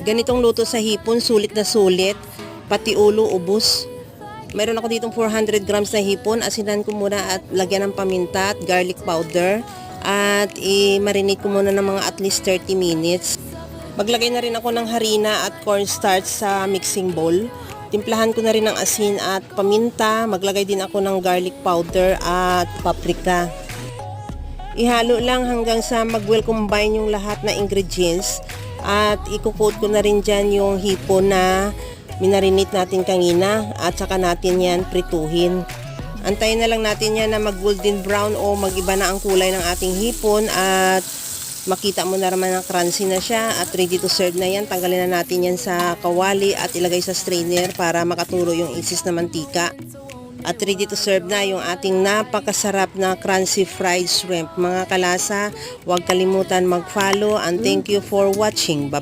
Ganitong luto sa hipon, sulit na sulit. Pati ulo, ubos. Mayroon ako ditong 400 grams na hipon. Asinan ko muna at lagyan ng paminta at garlic powder. At i-marinate ko muna ng mga at least 30 minutes. Maglagay na rin ako ng harina at cornstarch sa mixing bowl. Timplahan ko na rin ng asin at paminta. Maglagay din ako ng garlic powder at paprika. Ihalo lang hanggang sa mag-well combine yung lahat na ingredients. At i-coat ko na rin dyan yung hipon na minarinate natin kanina. At saka natin yan prituhin. Antayin na lang natin yan na mag-golden brown o mag-iba na ang kulay ng ating hipon. At makita mo na naman na crunchy na siya. At ready to serve na yan. Tanggalin na natin yan sa kawali at ilagay sa strainer para makaturo yung isis na mantika. At ready to serve na yung ating napakasarap na crunchy fried shrimp. Mga kalasa, huwag kalimutan mag-follow and thank you for watching. Bye.